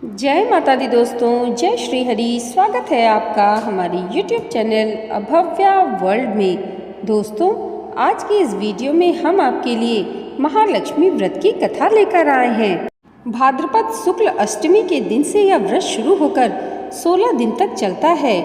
जय माता दी दोस्तों, जय श्री हरि। स्वागत है आपका हमारी YouTube चैनल अभव्या वर्ल्ड में। दोस्तों, आज की इस वीडियो में हम आपके लिए महालक्ष्मी व्रत की कथा लेकर आए हैं। भाद्रपद शुक्ल अष्टमी के दिन से यह व्रत शुरू होकर 16 दिन तक चलता है,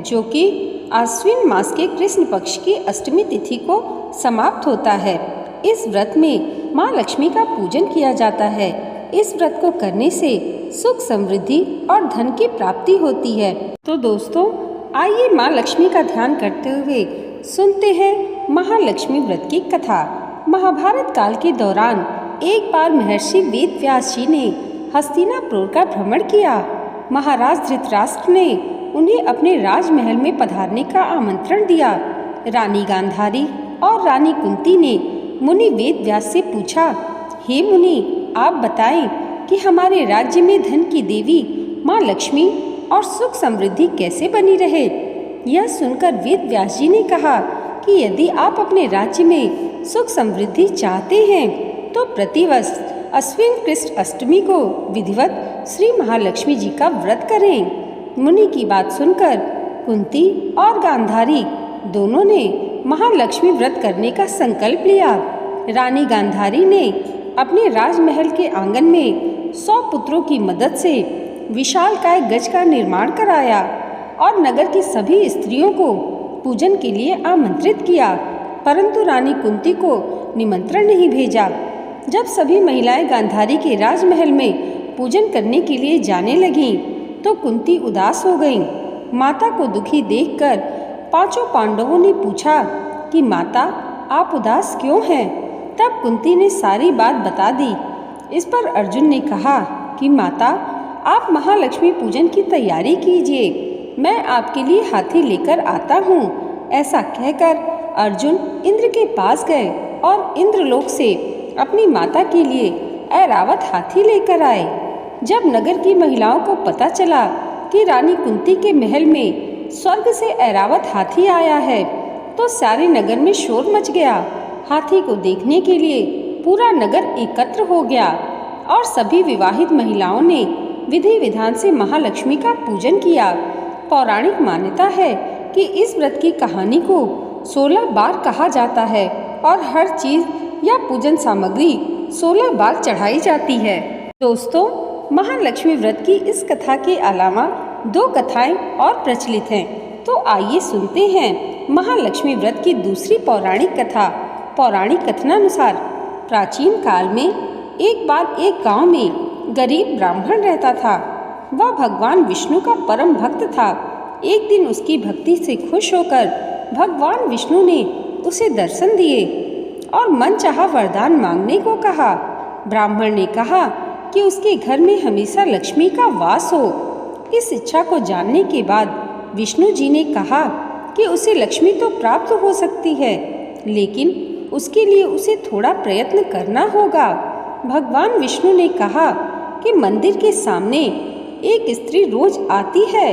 जो कि आश्विन मास के कृष्ण पक्ष की अष्टमी तिथि को समाप्त होता है। इस व्रत में माँ लक्ष्मी का पूजन किया जाता है। इस व्रत को करने से सुख समृद्धि और धन की प्राप्ति होती है। तो दोस्तों, आइए माँ लक्ष्मी का ध्यान करते हुए सुनते हैं महालक्ष्मी व्रत की कथा। महाभारत काल के दौरान एक बार महर्षि वेद व्यास जी ने हस्तिनापुर का भ्रमण किया। महाराज धृतराष्ट्र ने उन्हें अपने राजमहल में पधारने का आमंत्रण दिया। रानी गांधारी और रानी कुंती ने मुनि वेद व्यास से पूछा, हे मुनि, आप बताएं कि हमारे राज्य में धन की देवी माँ लक्ष्मी और सुख समृद्धि कैसे बनी रहे। यह सुनकर वेद व्यास जी ने कहा कि यदि आप अपने राज्य में सुख समृद्धि चाहते हैं तो प्रतिवर्ष अश्विन कृष्ण अष्टमी को विधिवत श्री महालक्ष्मी जी का व्रत करें। मुनि की बात सुनकर कुंती और गांधारी दोनों ने महालक्ष्मी व्रत करने का संकल्प लिया। रानी गांधारी ने अपने राजमहल के आंगन में 100 पुत्रों की मदद से विशालकाय गज का निर्माण कराया और नगर की सभी स्त्रियों को पूजन के लिए आमंत्रित किया, परंतु रानी कुंती को निमंत्रण नहीं भेजा। जब सभी महिलाएं गांधारी के राजमहल में पूजन करने के लिए जाने लगीं, तो कुंती उदास हो गईं। माता को दुखी देखकर पांचों पांडवों ने पूछा कि माता, आप उदास क्यों हैं? तब कुंती ने सारी बात बता दी। इस पर अर्जुन ने कहा कि माता, आप महालक्ष्मी पूजन की तैयारी कीजिए, मैं आपके लिए हाथी लेकर आता हूँ। ऐसा कहकर अर्जुन इंद्र के पास गए और इंद्रलोक से अपनी माता के लिए ऐरावत हाथी लेकर आए। जब नगर की महिलाओं को पता चला कि रानी कुंती के महल में स्वर्ग से ऐरावत हाथी आया है, तो सारे नगर में शोर मच गया। हाथी को देखने के लिए पूरा नगर एकत्र हो गया और सभी विवाहित महिलाओं ने विधि विधान से महालक्ष्मी का पूजन किया। पौराणिक मान्यता है कि इस व्रत की कहानी को 16 बार कहा जाता है और हर चीज या पूजन सामग्री 16 बार चढ़ाई जाती है। दोस्तों, महालक्ष्मी व्रत की इस कथा के अलावा 2 कथाएं और प्रचलित हैं, तो आइए सुनते हैं महालक्ष्मी व्रत की दूसरी पौराणिक कथा। पौराणिक कथनानुसार प्राचीन काल में एक बार एक गांव में गरीब ब्राह्मण रहता था। वह भगवान विष्णु का परम भक्त था। एक दिन उसकी भक्ति से खुश होकर भगवान विष्णु ने उसे दर्शन दिए और मनचाहा वरदान मांगने को कहा। ब्राह्मण ने कहा कि उसके घर में हमेशा लक्ष्मी का वास हो। इस इच्छा को जानने के बाद विष्णु जी ने कहा कि उसे लक्ष्मी तो प्राप्त हो सकती है, लेकिन उसके लिए उसे थोड़ा प्रयत्न करना होगा। भगवान विष्णु ने कहा कि मंदिर के सामने एक स्त्री रोज आती है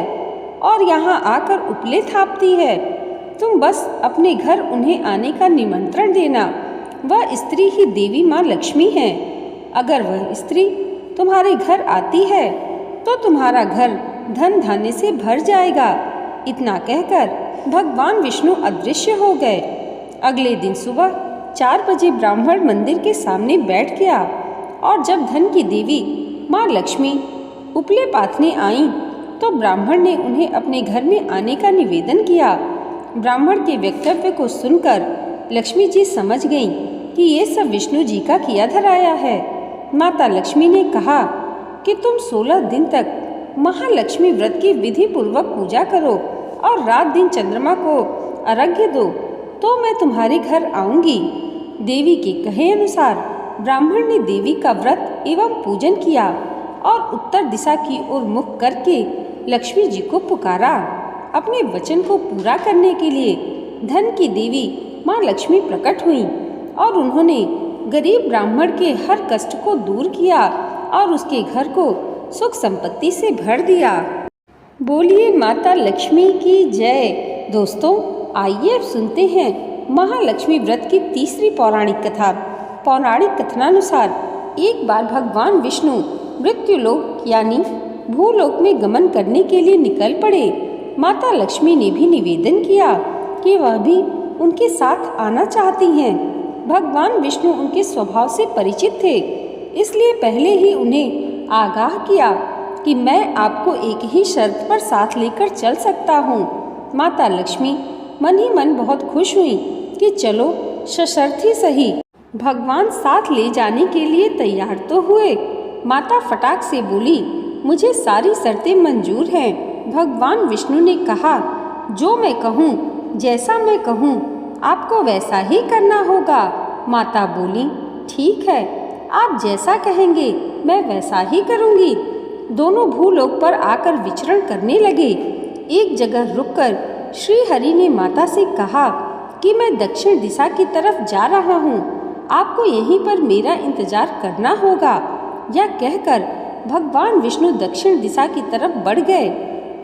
और यहाँ आकर उपले थापती है। तुम बस अपने घर उन्हें आने का निमंत्रण देना। वह स्त्री ही देवी माँ लक्ष्मी है। अगर वह स्त्री तुम्हारे घर आती है तो तुम्हारा घर धन धान्य से भर जाएगा। इतना कहकर भगवान विष्णु अदृश्य हो गए। अगले दिन सुबह 4 बजे ब्राह्मण मंदिर के सामने बैठ गया और जब धन की देवी माँ लक्ष्मी उपले पाथने आईं, तो ब्राह्मण ने उन्हें अपने घर में आने का निवेदन किया। ब्राह्मण के वक्तव्य को सुनकर लक्ष्मी जी समझ गईं कि ये सब विष्णु जी का किया धराया है। माता लक्ष्मी ने कहा कि तुम 16 दिन तक महालक्ष्मी व्रत की विधि पूर्वक पूजा करो और रात दिन चंद्रमा को अर्घ्य दो, तो मैं तुम्हारे घर आऊंगी। देवी के कहे अनुसार ब्राह्मण ने देवी का व्रत एवं पूजन किया और उत्तर दिशा की ओर मुख करके लक्ष्मी जी को पुकारा। अपने वचन को पूरा करने के लिए धन की देवी माँ लक्ष्मी प्रकट हुई और उन्होंने गरीब ब्राह्मण के हर कष्ट को दूर किया और उसके घर को सुख संपत्ति से भर दिया। बोलिए माता लक्ष्मी की जय। दोस्तों, आइए अब सुनते हैं महालक्ष्मी व्रत की तीसरी पौराणिक कथा। पौराणिक कथनानुसार एक बार भगवान विष्णु मृत्युलोक यानी भूलोक में गमन करने के लिए निकल पड़े। माता लक्ष्मी ने भी निवेदन किया कि वह भी उनके साथ आना चाहती हैं। भगवान विष्णु उनके स्वभाव से परिचित थे, इसलिए पहले ही उन्हें आगाह किया कि मैं आपको एक ही शर्त पर साथ लेकर चल सकता हूँ। माता लक्ष्मी मन ही मन बहुत खुश हुई कि चलो सशर्त ही सही। भगवान साथ ले जाने के लिए तैयार तो हुए। माता फटाक से बोली, मुझे सारी शर्तें मंजूर हैं। भगवान विष्णु ने कहा, जो मैं कहूँ, जैसा मैं कहूँ, आपको वैसा ही करना होगा। माता बोली, ठीक है, आप जैसा कहेंगे मैं वैसा ही करूँगी। दोनों भूलोक पर आकर विचरण करने लगे। एक जगह रुककर श्री हरि ने माता से कहा कि मैं दक्षिण दिशा की तरफ जा रहा हूँ, आपको यहीं पर मेरा इंतजार करना होगा। यह कहकर भगवान विष्णु दक्षिण दिशा की तरफ बढ़ गए।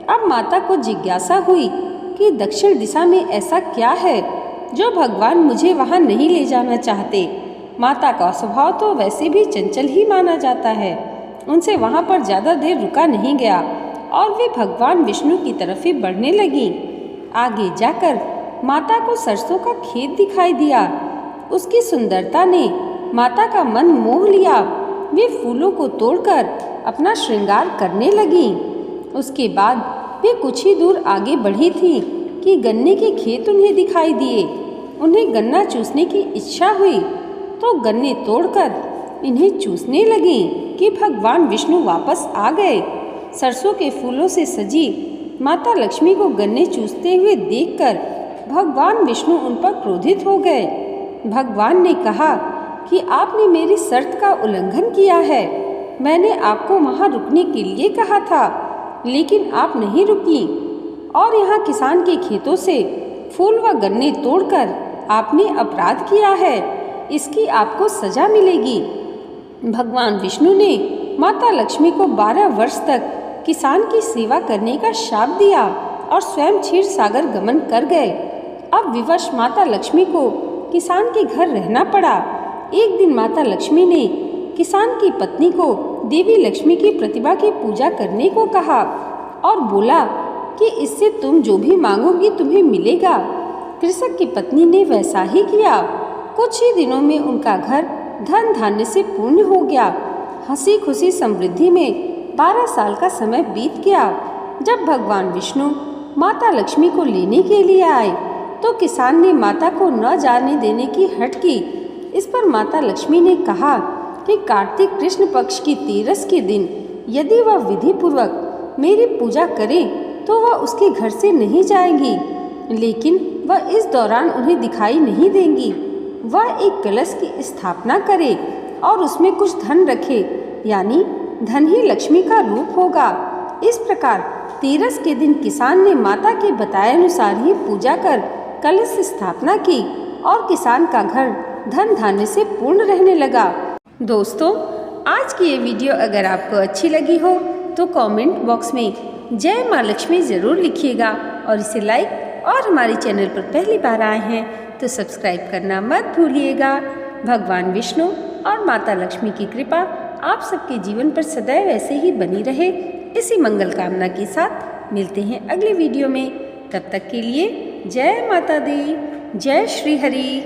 अब माता को जिज्ञासा हुई कि दक्षिण दिशा में ऐसा क्या है जो भगवान मुझे वहाँ नहीं ले जाना चाहते। माता का स्वभाव तो वैसे भी चंचल ही माना जाता है। उनसे वहाँ पर ज़्यादा देर रुका नहीं गया और वे भगवान विष्णु की तरफ ही बढ़ने लगी। आगे जाकर माता को सरसों का खेत दिखाई दिया। उसकी सुंदरता ने माता का मन मोह लिया। वे फूलों को तोड़कर अपना श्रृंगार करने लगी। उसके बाद वे कुछ ही दूर आगे बढ़ी थी कि गन्ने के खेत उन्हें दिखाई दिए। उन्हें गन्ना चूसने की इच्छा हुई तो गन्ने तोड़कर इन्हें चूसने लगी कि भगवान विष्णु वापस आ गए। सरसों के फूलों से सजी माता लक्ष्मी को गन्ने चूसते हुए देखकर भगवान विष्णु उन पर क्रोधित हो गए। भगवान ने कहा कि आपने मेरी शर्त का उल्लंघन किया है। मैंने आपको वहाँ रुकने के लिए कहा था, लेकिन आप नहीं रुकी और यहाँ किसान के खेतों से फूल व गन्ने तोड़कर आपने अपराध किया है। इसकी आपको सजा मिलेगी। भगवान विष्णु ने माता लक्ष्मी को 12 वर्ष तक किसान की सेवा करने का शाप दिया और स्वयं क्षीर सागर गमन कर गए। अब विवश माता लक्ष्मी को किसान के घर रहना पड़ा। एक दिन माता लक्ष्मी ने किसान की पत्नी को देवी लक्ष्मी की प्रतिभा की पूजा करने को कहा और बोला कि इससे तुम जो भी मांगोगी तुम्हें मिलेगा। कृषक की पत्नी ने वैसा ही किया। कुछ ही दिनों में उनका घर धन धान्य से पूर्ण हो गया। हंसी खुशी समृद्धि में 12 साल का समय बीत गया। जब भगवान विष्णु माता लक्ष्मी को लेने के लिए आए तो किसान ने माता को न जाने देने की हठ की। इस पर माता लक्ष्मी ने कहा कि कार्तिक कृष्ण पक्ष की 13 के दिन यदि वह विधि पूर्वक मेरी पूजा करे तो वह उसके घर से नहीं जाएंगी, लेकिन वह इस दौरान उन्हें दिखाई नहीं देंगी। वह एक कलश की स्थापना करे और उसमें कुछ धन रखे, यानी धन ही लक्ष्मी का रूप होगा। इस प्रकार 13 के दिन किसान ने माता के बताए अनुसार ही पूजा कर कलश स्थापना की और किसान का घर धन धान्य से पूर्ण रहने लगा। दोस्तों, आज की ये वीडियो अगर आपको अच्छी लगी हो तो कमेंट बॉक्स में जय माँ लक्ष्मी ज़रूर लिखिएगा और इसे लाइक और हमारे चैनल पर पहली बार आए हैं तो सब्सक्राइब करना मत भूलिएगा। भगवान विष्णु और माता लक्ष्मी की कृपा आप सबके जीवन पर सदैव ऐसे ही बनी रहे, इसी मंगल कामना के साथ मिलते हैं अगले वीडियो में। तब तक के लिए जय माता दी, जय श्री हरि।